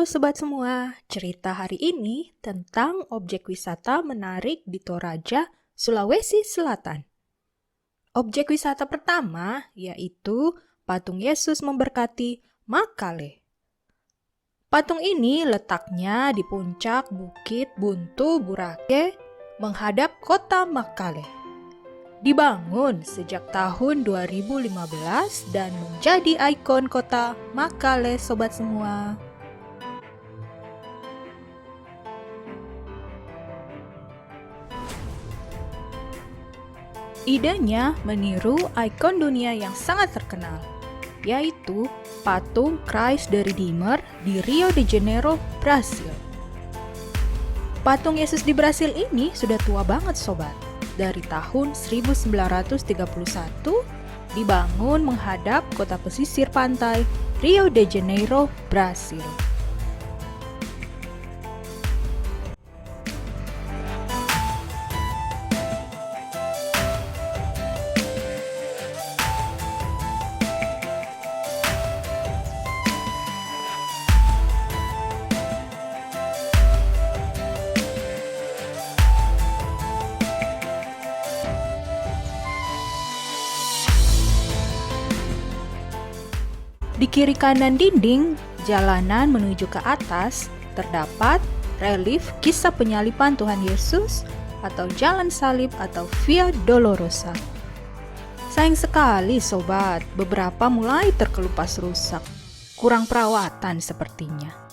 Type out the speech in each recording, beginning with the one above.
Halo sobat semua, cerita hari ini tentang objek wisata menarik di Toraja, Sulawesi Selatan. Objek wisata pertama yaitu patung Yesus memberkati Makale. Patung ini letaknya di puncak Bukit Buntu Burake menghadap kota Makale. Dibangun sejak tahun 2015 dan menjadi ikon kota Makale sobat semua. Idenya meniru ikon dunia yang sangat terkenal, yaitu patung Christ the Redeemer di Rio de Janeiro, Brasil. Patung Yesus di Brasil ini sudah tua banget sobat. Dari tahun 1931 dibangun menghadap kota pesisir pantai Rio de Janeiro, Brasil. Di kiri kanan dinding jalanan menuju ke atas terdapat relief kisah penyaliban Tuhan Yesus atau jalan salib atau Via Dolorosa. Sayang sekali sobat, beberapa mulai terkelupas rusak, kurang perawatan sepertinya.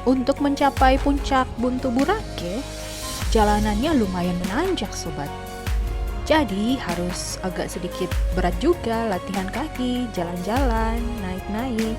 Untuk mencapai puncak Buntu Burake, jalanannya lumayan menanjak sobat. Jadi harus agak sedikit berat juga latihan kaki, jalan-jalan, naik-naik.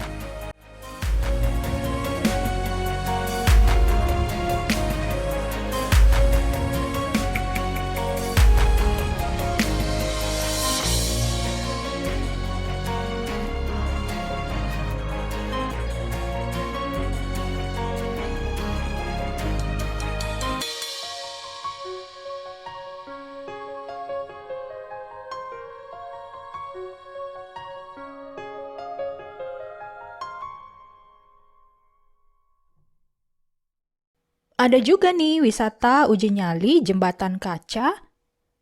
Ada juga nih wisata uji nyali jembatan kaca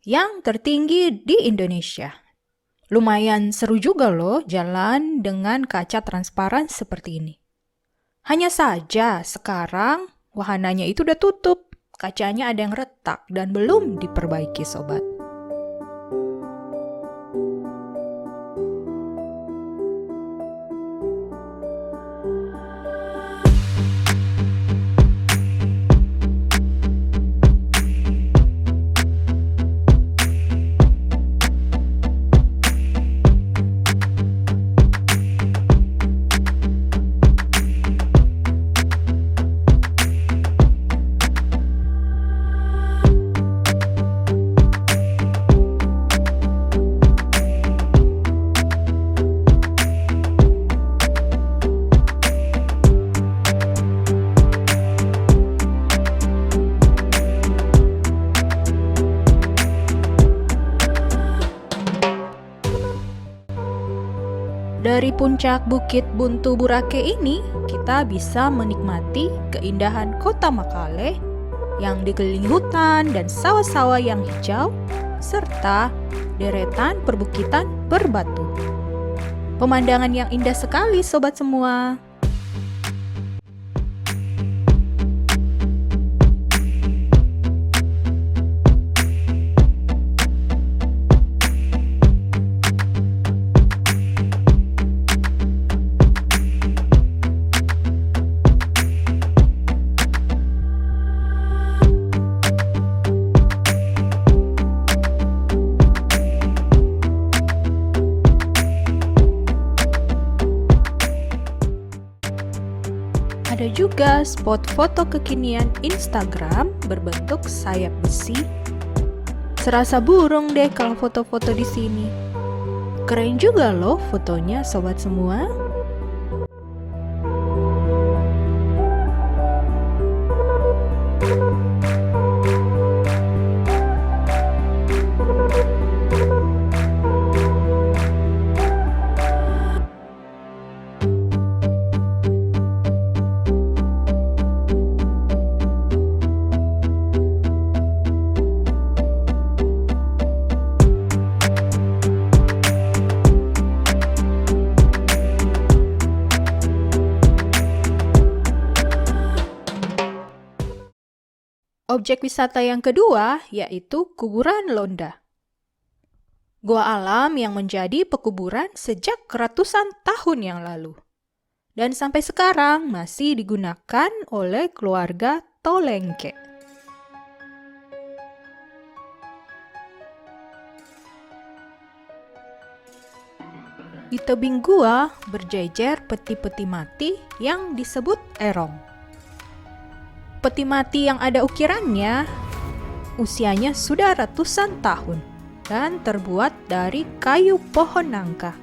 yang tertinggi di Indonesia. Lumayan seru juga loh jalan dengan kaca transparan seperti ini. Hanya saja sekarang wahananya itu udah tutup, kacanya ada yang retak dan belum diperbaiki sobat. Dari puncak Bukit Buntu Burake ini, kita bisa menikmati keindahan kota Makale yang dikelilingi hutan dan sawah-sawah yang hijau, serta deretan perbukitan berbatu. Pemandangan yang indah sekali sobat semua. Ada juga spot foto kekinian Instagram berbentuk sayap besi. Serasa burung deh kalau foto-foto di sini. Keren juga loh fotonya sobat semua. Objek wisata yang kedua yaitu kuburan Londa. Gua alam yang menjadi pekuburan sejak ratusan tahun yang lalu. Dan sampai sekarang masih digunakan oleh keluarga Tolengke. Di tebing gua berjejer peti-peti mati yang disebut erong. Peti mati yang ada ukirannya, usianya sudah ratusan tahun dan terbuat dari kayu pohon nangka.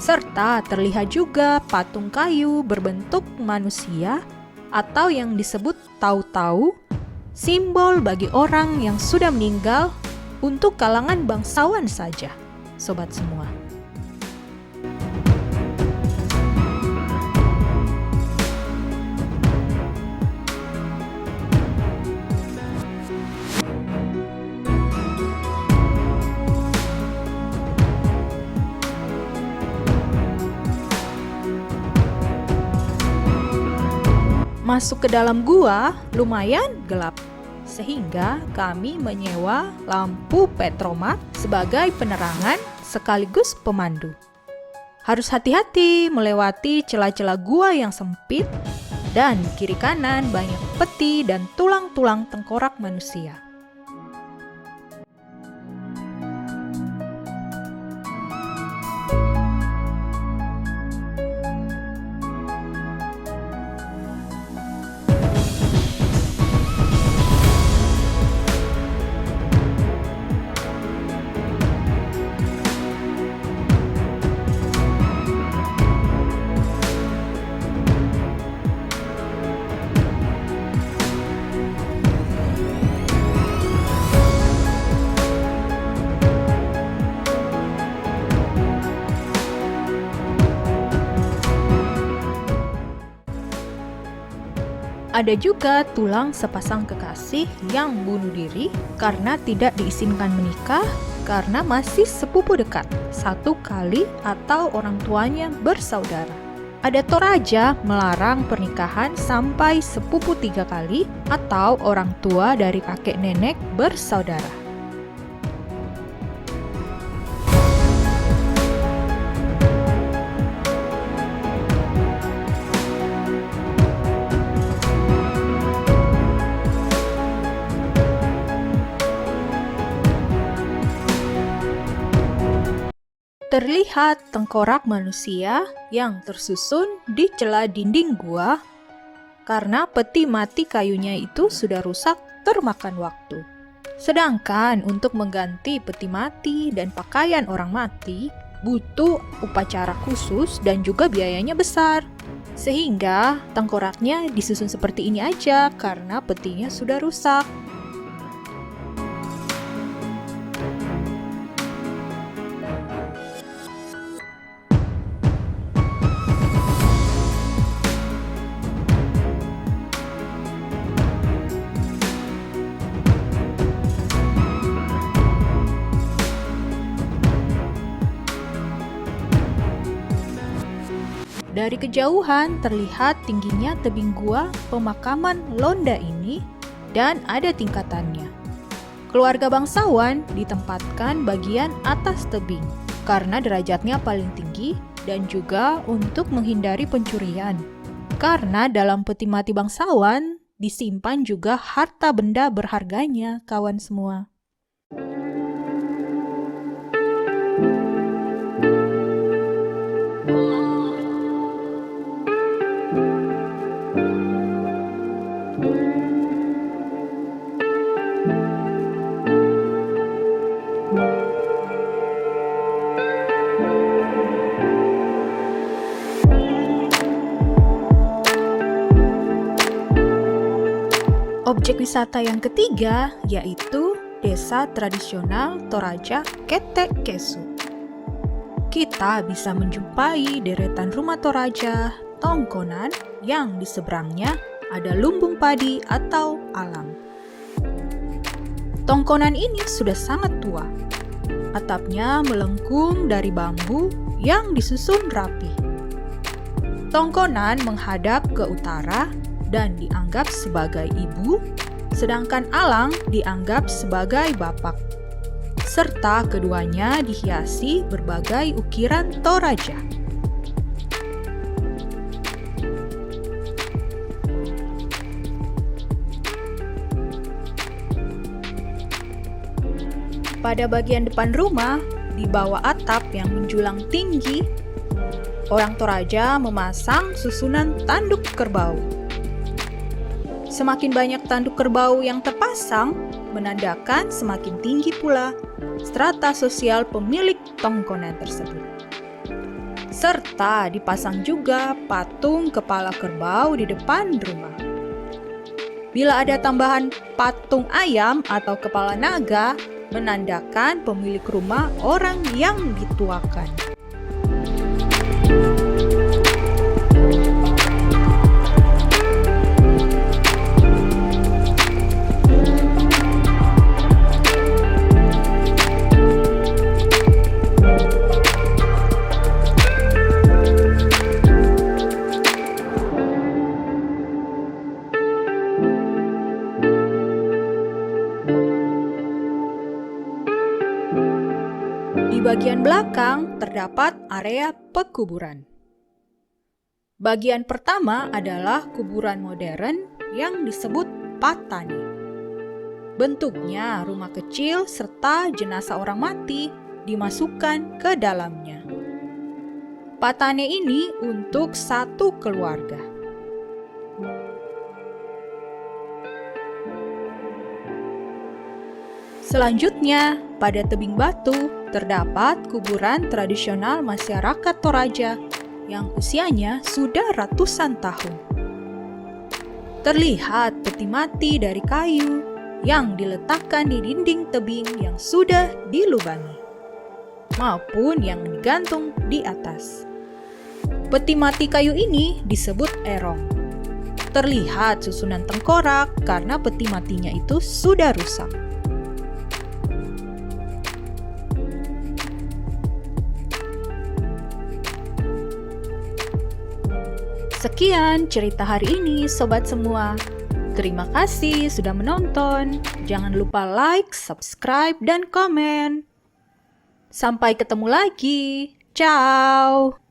Serta terlihat juga patung kayu berbentuk manusia atau yang disebut tau-tau, simbol bagi orang yang sudah meninggal untuk kalangan bangsawan saja, sobat semua. Masuk ke dalam gua lumayan gelap, sehingga kami menyewa lampu petromak sebagai penerangan sekaligus pemandu. Harus hati-hati melewati celah-celah gua yang sempit, dan di kiri kanan banyak peti dan tulang-tulang tengkorak manusia. Ada juga tulang sepasang kekasih yang bunuh diri karena tidak diizinkan menikah karena masih sepupu dekat, satu kali atau orang tuanya bersaudara. Ada Toraja melarang pernikahan sampai sepupu 3 kali atau orang tua dari kakek nenek bersaudara. Terlihat tengkorak manusia yang tersusun di celah dinding gua karena peti mati kayunya itu sudah rusak termakan waktu. Sedangkan untuk mengganti peti mati dan pakaian orang mati butuh upacara khusus dan juga biayanya besar. Sehingga tengkoraknya disusun seperti ini aja karena petinya sudah rusak. Dari kejauhan terlihat tingginya tebing gua pemakaman Londa ini dan ada tingkatannya. Keluarga bangsawan ditempatkan bagian atas tebing karena derajatnya paling tinggi dan juga untuk menghindari pencurian. Karena dalam peti mati bangsawan disimpan juga harta benda berharganya, kawan semua. Objek wisata yang ketiga yaitu Desa Tradisional Toraja Ketek Kesu. Kita bisa menjumpai deretan rumah Toraja, tongkonan yang di seberangnya ada lumbung padi atau alang. Tongkonan ini sudah sangat tua. Atapnya melengkung dari bambu yang disusun rapi. Tongkonan menghadap ke utara dan dianggap sebagai ibu, sedangkan alang dianggap sebagai bapak. Serta keduanya dihiasi berbagai ukiran Toraja. Pada bagian depan rumah, di bawah atap yang menjulang tinggi, orang Toraja memasang susunan tanduk kerbau. Semakin banyak tanduk kerbau yang terpasang, menandakan semakin tinggi pula strata sosial pemilik tongkonan tersebut. Serta dipasang juga patung kepala kerbau di depan rumah. Bila ada tambahan patung ayam atau kepala naga, menandakan pemilik rumah orang yang dituakan. Di bagian belakang terdapat area pekuburan. Bagian pertama adalah kuburan modern yang disebut patani. Bentuknya rumah kecil serta jenazah orang mati dimasukkan ke dalamnya. Patani ini untuk satu keluarga. Selanjutnya, pada tebing batu terdapat kuburan tradisional masyarakat Toraja yang usianya sudah ratusan tahun. Terlihat peti mati dari kayu yang diletakkan di dinding tebing yang sudah dilubangi, maupun yang digantung di atas. Peti mati kayu ini disebut erong. Terlihat susunan tengkorak karena peti matinya itu sudah rusak. Sekian cerita hari ini, sobat semua. Terima kasih sudah menonton. Jangan lupa like, subscribe, dan komen. Sampai ketemu lagi. Ciao.